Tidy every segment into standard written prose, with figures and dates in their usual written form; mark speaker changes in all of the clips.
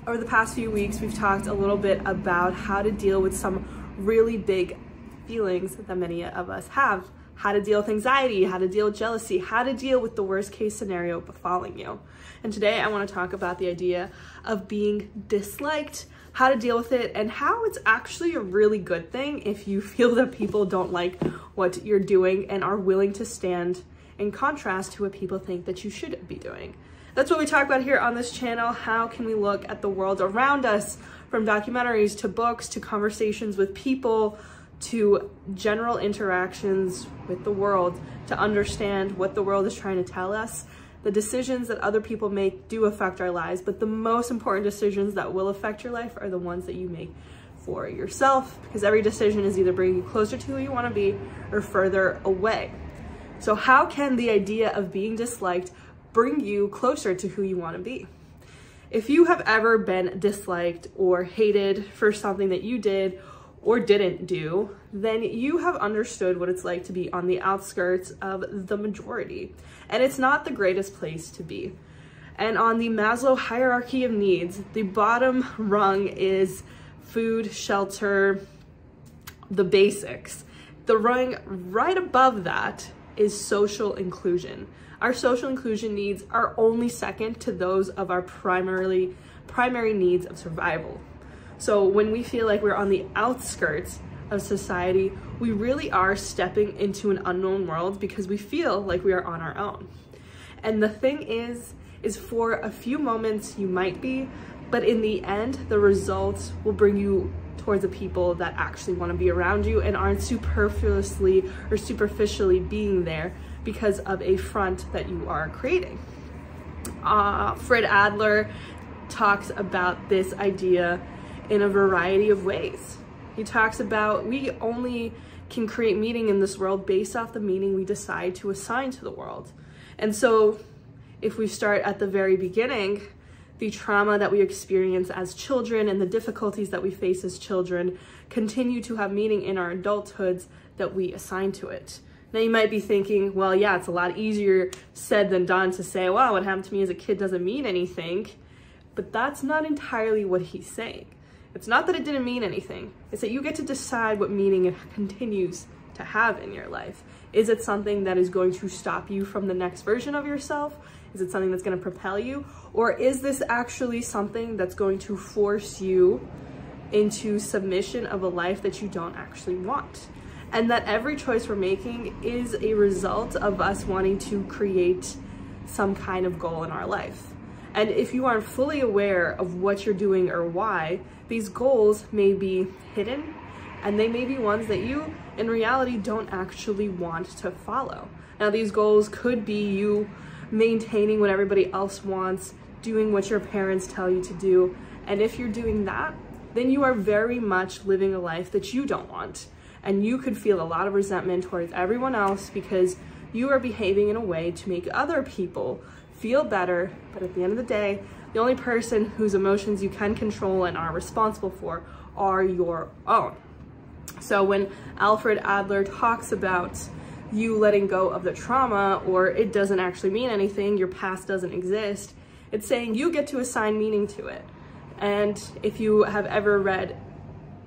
Speaker 1: Over the past few weeks, we've talked a little bit about how to deal with some really big feelings that many of us have. How to deal with anxiety, how to deal with jealousy, how to deal with the worst case scenario befalling you. And today I want to talk about the idea of being disliked, how to deal with it, and how it's actually a really good thing if you feel that people don't like what you're doing and are willing to stand in contrast to what people think that you should be doing. That's what we talk about here on this channel. How can we look at the world around us, from documentaries to books to conversations with people to general interactions with the world, to understand what the world is trying to tell us. The decisions that other people make do affect our lives, but the most important decisions that will affect your life are the ones that you make for yourself, because every decision is either bringing you closer to who you want to be or further away. So how can the idea of being disliked bring you closer to who you want to be? If you have ever been disliked or hated for something that you did or didn't do, then you have understood what it's like to be on the outskirts of the majority. And it's not the greatest place to be. And on the Maslow hierarchy of needs, the bottom rung is food, shelter, the basics. The rung right above that is social inclusion. Our social inclusion needs are only second to those of our primary needs of survival. So when we feel like we're on the outskirts of society, we really are stepping into an unknown world because we feel like we are on our own. And the thing is for a few moments you might be, but in the end, the results will bring you towards the people that actually want to be around you and aren't superfluously or superficially being there because of a front that you are creating. Fred Adler talks about this idea in a variety of ways. He talks about we only can create meaning in this world based off the meaning we decide to assign to the world. And so if we start at the very beginning, the trauma that we experience as children and the difficulties that we face as children continue to have meaning in our adulthoods that we assign to it. Now you might be thinking, well, yeah, it's a lot easier said than done to say, wow, what happened to me as a kid doesn't mean anything. But that's not entirely what he's saying. It's not that it didn't mean anything. It's that you get to decide what meaning it continues to have in your life. Is it something that is going to stop you from the next version of yourself? Is it something that's going to propel you? Or is this actually something that's going to force you into submission of a life that you don't actually want? And that every choice we're making is a result of us wanting to create some kind of goal in our life. And if you aren't fully aware of what you're doing or why, these goals may be hidden and they may be ones that you in reality don't actually want to follow. Now these goals could be you maintaining what everybody else wants, doing what your parents tell you to do. And if you're doing that, then you are very much living a life that you don't want. And you could feel a lot of resentment towards everyone else because you are behaving in a way to make other people feel better. But at the end of the day, the only person whose emotions you can control and are responsible for are your own. So when Alfred Adler talks about you letting go of the trauma, or it doesn't actually mean anything, your past doesn't exist, it's saying you get to assign meaning to it. And if you have ever read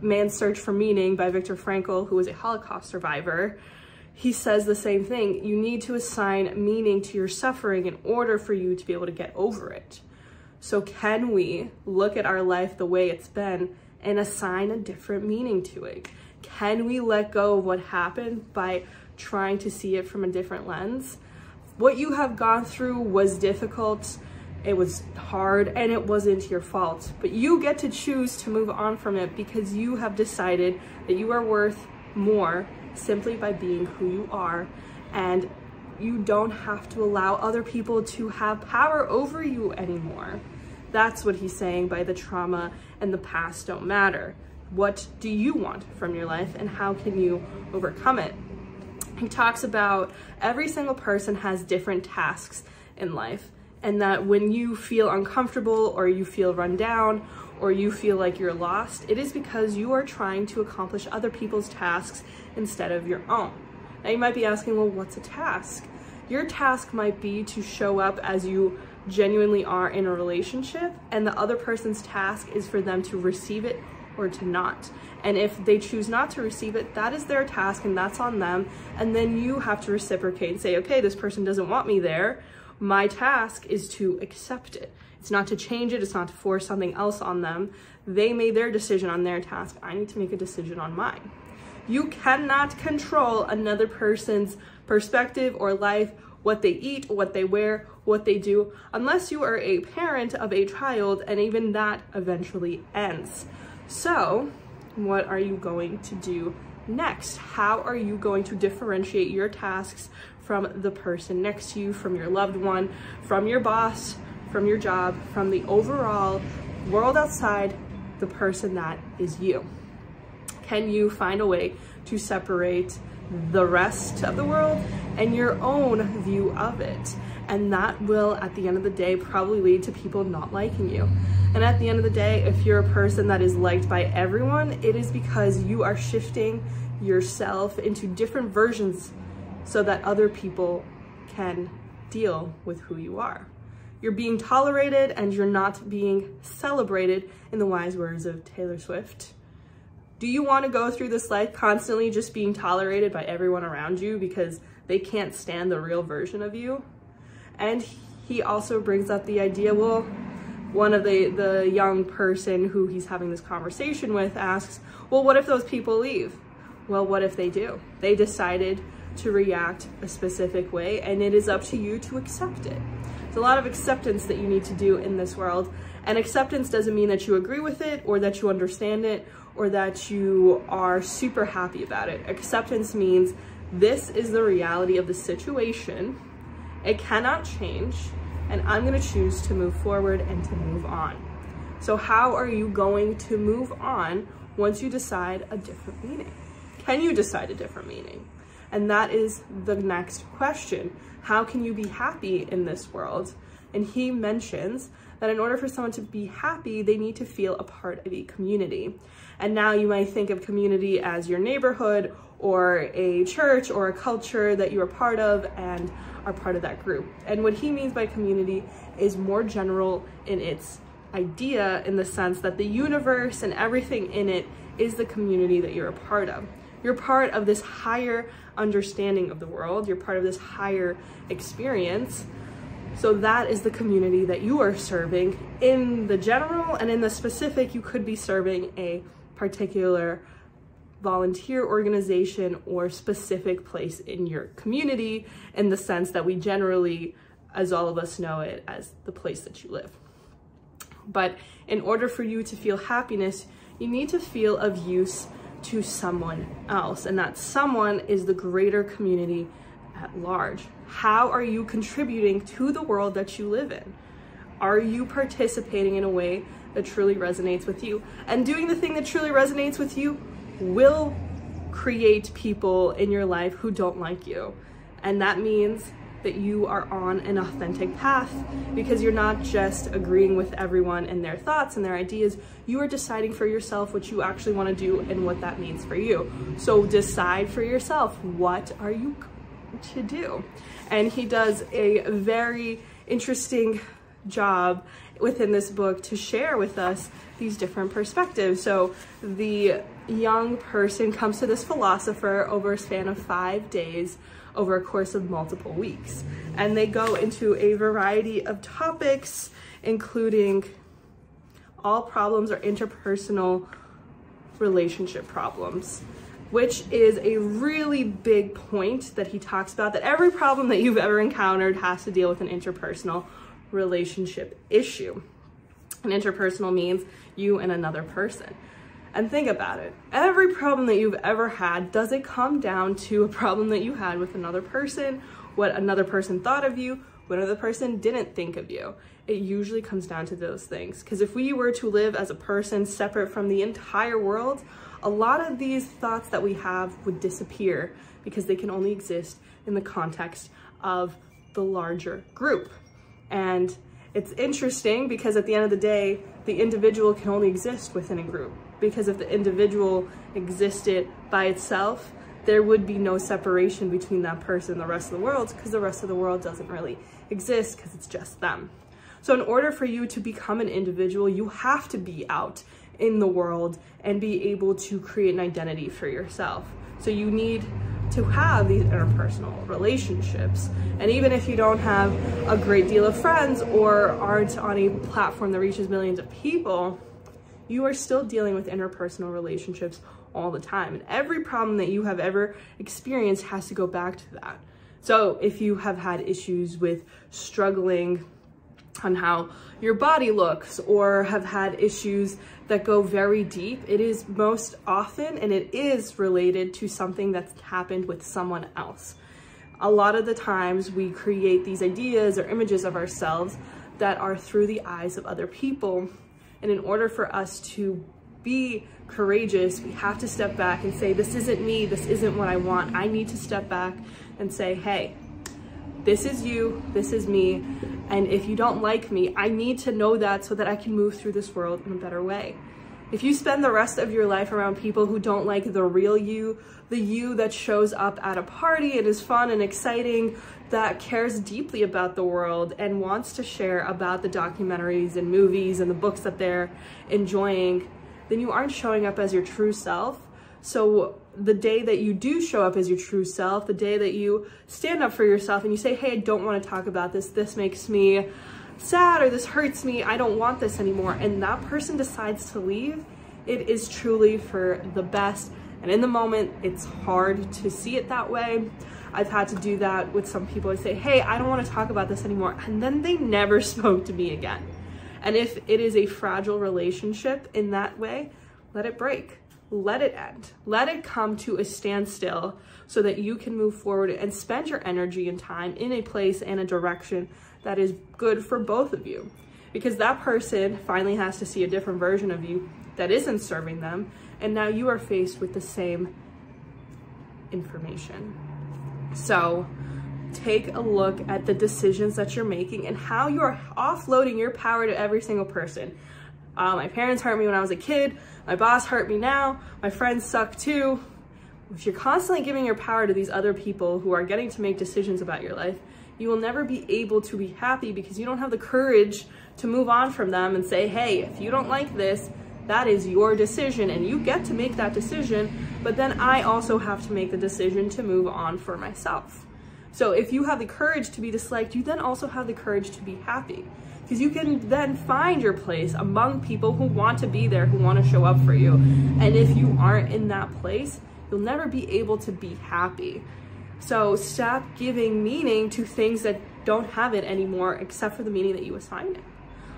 Speaker 1: Man's Search for Meaning by Viktor Frankl, who was a Holocaust survivor, he says the same thing. You need to assign meaning to your suffering in order for you to be able to get over it. So can we look at our life the way it's been and assign a different meaning to it? Can we let go of what happened by trying to see it from a different lens? What you have gone through was difficult, it was hard, and it wasn't your fault. But you get to choose to move on from it because you have decided that you are worth more simply by being who you are, and you don't have to allow other people to have power over you anymore. That's what he's saying by the trauma and the past don't matter. What do you want from your life and how can you overcome it? He talks about every single person has different tasks in life, and that when you feel uncomfortable or you feel run down or you feel like you're lost, it is because you are trying to accomplish other people's tasks instead of your own. Now you might be asking, well, what's a task? Your task might be to show up as you genuinely are in a relationship, and the other person's task is for them to receive it or to not. And if they choose not to receive it, that is their task and that's on them. And then you have to reciprocate and say, okay, this person doesn't want me there. My task is to accept it. It's not to change it. It's not to force something else on them. They made their decision on their task. I need to make a decision on mine. You cannot control another person's perspective or life, what they eat, what they wear, what they do, unless you are a parent of a child, and even that eventually ends. So, what are you going to do next? How are you going to differentiate your tasks from the person next to you, from your loved one, from your boss, from your job, from the overall world outside, the person that is you? Can you find a way to separate the rest of the world and your own view of it? And that will, at the end of the day, probably lead to people not liking you. And at the end of the day, if you're a person that is liked by everyone, it is because you are shifting yourself into different versions so that other people can deal with who you are. You're being tolerated and you're not being celebrated, in the wise words of Taylor Swift. Do you want to go through this life constantly just being tolerated by everyone around you because they can't stand the real version of you? And he also brings up the idea, well, one of the young person who he's having this conversation with asks, well, what if those people leave? Well, what if they do? They decided to react a specific way, and it is up to you to accept it. There's a lot of acceptance that you need to do in this world, and acceptance doesn't mean that you agree with it or that you understand it or that you are super happy about it. Acceptance means this is the reality of the situation. It cannot change, and I'm going to choose to move forward and to move on. So how are you going to move on once you decide a different meaning? Can you decide a different meaning? And that is the next question. How can you be happy in this world? And he mentions that in order for someone to be happy, they need to feel a part of a community. And now you might think of community as your neighborhood or a church or a culture that you are part of and are part of that group. And what he means by community is more general in its idea, in the sense that the universe and everything in it is the community that you're a part of. You're part of this higher understanding of the world. You're part of this higher experience. So that is the community that you are serving. In the general and in the specific, you could be serving a particular volunteer organization or specific place in your community, in the sense that we generally, as all of us know it, as the place that you live. But in order for you to feel happiness, you need to feel of use to someone else, and that someone is the greater community at large. How are you contributing to the world that you live in? Are you participating in a way that truly resonates with you? And doing the thing that truly resonates with you will create people in your life who don't like you. And that means that you are on an authentic path, because you're not just agreeing with everyone and their thoughts and their ideas. You are deciding for yourself what you actually want to do and what that means for you. So decide for yourself, what are you going to do? And he does a very interesting job within this book to share with us these different perspectives. So the young person comes to this philosopher over a span of 5 days, over a course of multiple weeks. And they go into a variety of topics, including all problems are interpersonal relationship problems, which is a really big point that he talks about, that every problem that you've ever encountered has to deal with an interpersonal relationship issue. And interpersonal means you and another person. And think about it. Every problem that you've ever had, does it come down to a problem that you had with another person, what another person thought of you, what another person didn't think of you? It usually comes down to those things. Because if we were to live as a person separate from the entire world, a lot of these thoughts that we have would disappear, because they can only exist in the context of the larger group. And it's interesting because at the end of the day, the individual can only exist within a group. Because if the individual existed by itself, there would be no separation between that person and the rest of the world, because the rest of the world doesn't really exist, because it's just them. So in order for you to become an individual, you have to be out in the world and be able to create an identity for yourself. So you need to have these interpersonal relationships. And even if you don't have a great deal of friends or aren't on a platform that reaches millions of people, you are still dealing with interpersonal relationships all the time. And every problem that you have ever experienced has to go back to that. So if you have had issues with struggling on how your body looks, or have had issues that go very deep, it is most often, and it is related to something that's happened with someone else. A lot of the times we create these ideas or images of ourselves that are through the eyes of other people. And in order for us to be courageous, we have to step back and say, this isn't me, this isn't what I want. I need to step back and say, hey, this is you, this is me. And if you don't like me, I need to know that so that I can move through this world in a better way. If you spend the rest of your life around people who don't like the real you, the you that shows up at a party and is fun and exciting, that cares deeply about the world and wants to share about the documentaries and movies and the books that they're enjoying, then you aren't showing up as your true self. So the day that you do show up as your true self, the day that you stand up for yourself and you say, hey, I don't want to talk about this, this makes me sad, or this hurts me, I don't want this anymore, and that person decides to leave, it is truly for the best. And in the moment, it's hard to see it that way. I've had to do that with some people. I say, hey, I don't want to talk about this anymore, and then they never spoke to me again. And if it is a fragile relationship in that way, let it break. Let it end. Let it come to a standstill so that you can move forward and spend your energy and time in a place and a direction that is good for both of you. Because that person finally has to see a different version of you that isn't serving them, and now you are faced with the same information. So take a look at the decisions that you're making and how you're offloading your power to every single person. My parents hurt me when I was a kid. My boss hurt me now. My friends suck too. If you're constantly giving your power to these other people who are getting to make decisions about your life, you will never be able to be happy because you don't have the courage to move on from them and say, hey, if you don't like this, that is your decision and you get to make that decision, but then I also have to make the decision to move on for myself. So if you have the courage to be disliked, you then also have the courage to be happy, because you can then find your place among people who want to be there, who want to show up for you. And if you aren't in that place, you'll never be able to be happy. So stop giving meaning to things that don't have it anymore, except for the meaning that you assign it.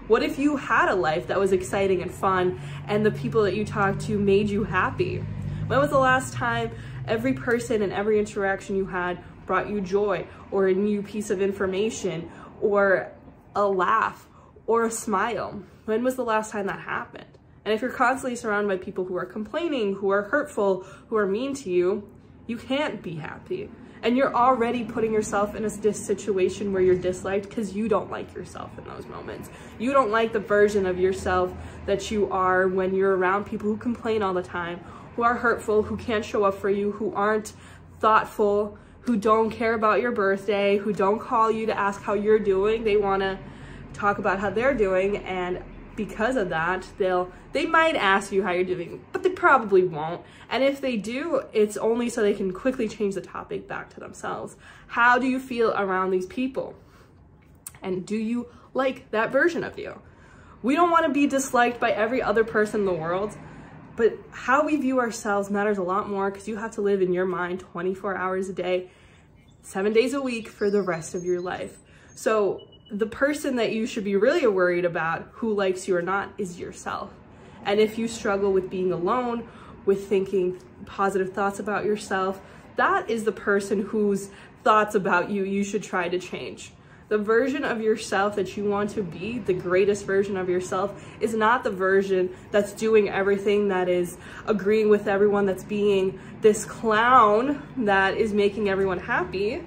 Speaker 1: What if you had a life that was exciting and fun and the people that you talked to made you happy? When was the last time every person and every interaction you had brought you joy, or a new piece of information, or a laugh, or a smile? When was the last time that happened? And if you're constantly surrounded by people who are complaining, who are hurtful, who are mean to you, you can't be happy. And you're already putting yourself in this situation where you're disliked because you don't like yourself in those moments. You don't like the version of yourself that you are when you're around people who complain all the time, who are hurtful, who can't show up for you, who aren't thoughtful, who don't care about your birthday, who don't call you to ask how you're doing. They want to talk about how they're doing, and because of that, they might ask you how you're doing, but they probably won't. And if they do, it's only so they can quickly change the topic back to themselves. How do you feel around these people? And do you like that version of you? We don't want to be disliked by every other person in the world, but how we view ourselves matters a lot more, because you have to live in your mind 24 hours a day, 7 days a week for the rest of your life. So the person that you should be really worried about, who likes you or not, is yourself. And if you struggle with being alone, with thinking positive thoughts about yourself, that is the person whose thoughts about you should try to change. The version of yourself that you want to be, the greatest version of yourself, is not the version that's doing everything, that is agreeing with everyone, that's being this clown that is making everyone happy.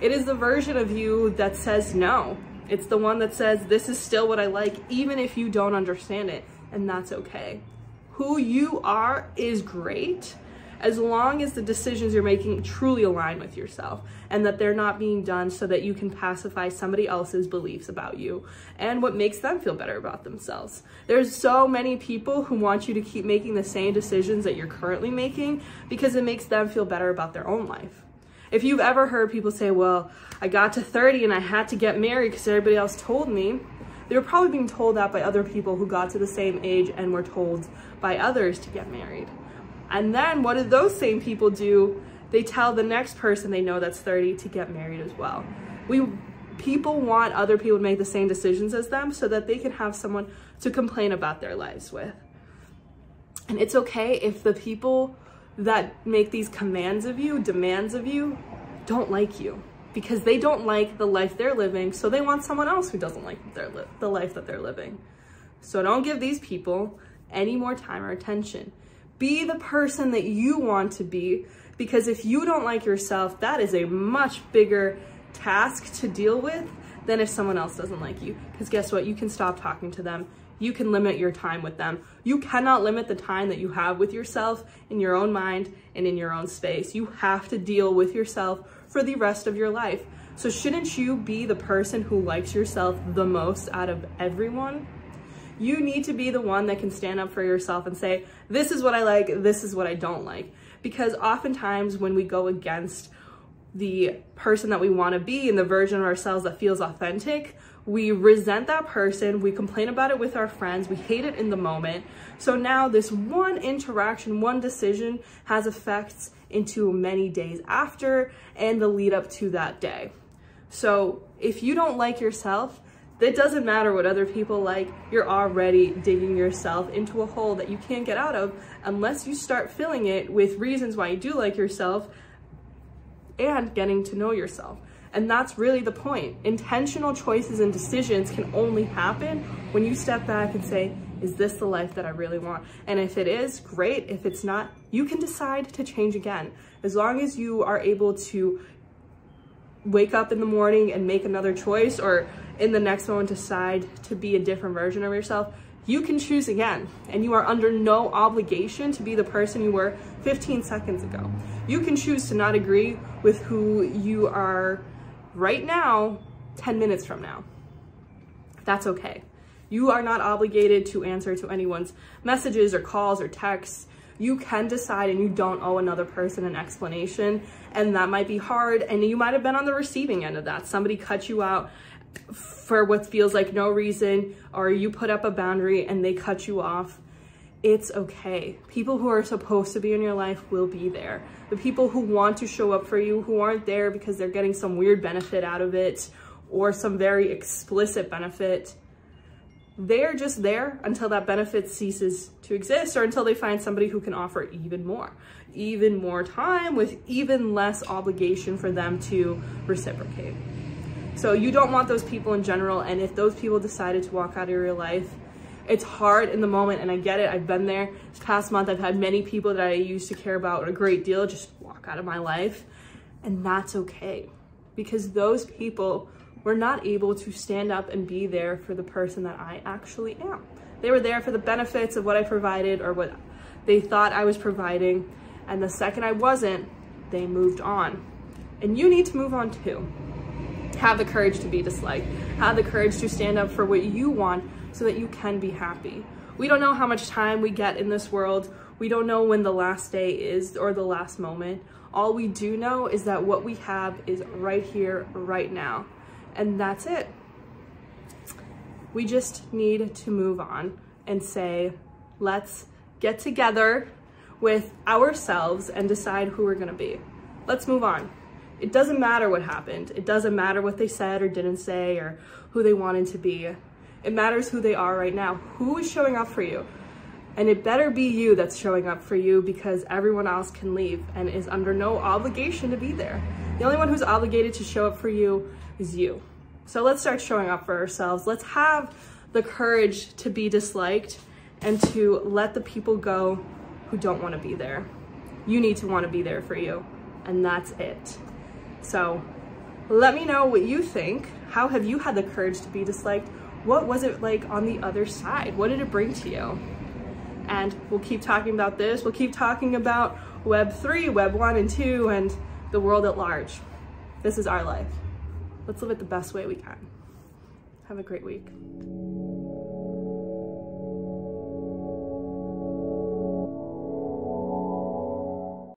Speaker 1: It is the version of you that says no. It's the one that says, this is still what I like, even if you don't understand it, and that's okay. Who you are is great, as long as the decisions you're making truly align with yourself and that they're not being done so that you can pacify somebody else's beliefs about you and what makes them feel better about themselves. There's so many people who want you to keep making the same decisions that you're currently making because it makes them feel better about their own life. If you've ever heard people say, well, I got to 30 and I had to get married because everybody else told me, they were probably being told that by other people who got to the same age and were told by others to get married. And then what do those same people do? They tell the next person they know that's 30 to get married as well. People want other people to make the same decisions as them so that they can have someone to complain about their lives with. And it's okay if the people that make these commands of you, demands of you, don't like you, because they don't like the life they're living, so they want someone else who doesn't like the life that they're living. So don't give these people any more time or attention. Be the person that you want to be, because if you don't like yourself, that is a much bigger task to deal with than if someone else doesn't like you. Because guess what? You can stop talking to them. You can limit your time with them. You cannot limit the time that you have with yourself in your own mind and in your own space. You have to deal with yourself for the rest of your life. So shouldn't you be the person who likes yourself the most out of everyone? You need to be the one that can stand up for yourself and say, this is what I like, this is what I don't like. Because oftentimes when we go against the person that we want to be and the version of ourselves that feels authentic, we resent that person, we complain about it with our friends, we hate it in the moment. So now this one interaction, one decision has effects into many days after and the lead up to that day. So if you don't like yourself, it doesn't matter what other people like, you're already digging yourself into a hole that you can't get out of unless you start filling it with reasons why you do like yourself and getting to know yourself. And that's really the point. Intentional choices and decisions can only happen when you step back and say, is this the life that I really want? And if it is, great. If it's not, you can decide to change again. As long as you are able to wake up in the morning and make another choice, or in the next moment decide to be a different version of yourself, you can choose again. And you are under no obligation to be the person you were 15 seconds ago. You can choose to not agree with who you are right now, 10 minutes from now. That's okay. You are not obligated to answer to anyone's messages or calls or texts. You can decide, and you don't owe another person an explanation, and that might be hard, and you might have been on the receiving end of that. Somebody cut you out for what feels like no reason, or you put up a boundary and they cut you off. It's okay. People who are supposed to be in your life will be there. The people who want to show up for you, who aren't there because they're getting some weird benefit out of it or some very explicit benefit, they're just there until that benefit ceases to exist, or until they find somebody who can offer even more time with even less obligation for them to reciprocate. So you don't want those people in general. And if those people decided to walk out of your life, it's hard in the moment, and I get it. I've been there. This past month, I've had many people that I used to care about a great deal just walk out of my life, and that's okay, because those people were not able to stand up and be there for the person that I actually am. They were there for the benefits of what I provided or what they thought I was providing, and the second I wasn't, they moved on. And you need to move on too. Have the courage to be disliked. Have the courage to stand up for what you want so that you can be happy. We don't know how much time we get in this world. We don't know when the last day is or the last moment. All we do know is that what we have is right here, right now. And that's it. We just need to move on and say, let's get together with ourselves and decide who we're gonna be. Let's move on. It doesn't matter what happened. It doesn't matter what they said or didn't say or who they wanted to be. It matters who they are right now. Who is showing up for you? And it better be you that's showing up for you, because everyone else can leave and is under no obligation to be there. The only one who's obligated to show up for you is you. So let's start showing up for ourselves. Let's have the courage to be disliked and to let the people go who don't want to be there. You need to want to be there for you, and that's it. So let me know what you think. How have you had the courage to be disliked? What was it like on the other side? What did it bring to you? And we'll keep talking about this. We'll keep talking about Web 3, Web 1 and 2, and the world at large. This is our life. Let's live it the best way we can. Have a great week.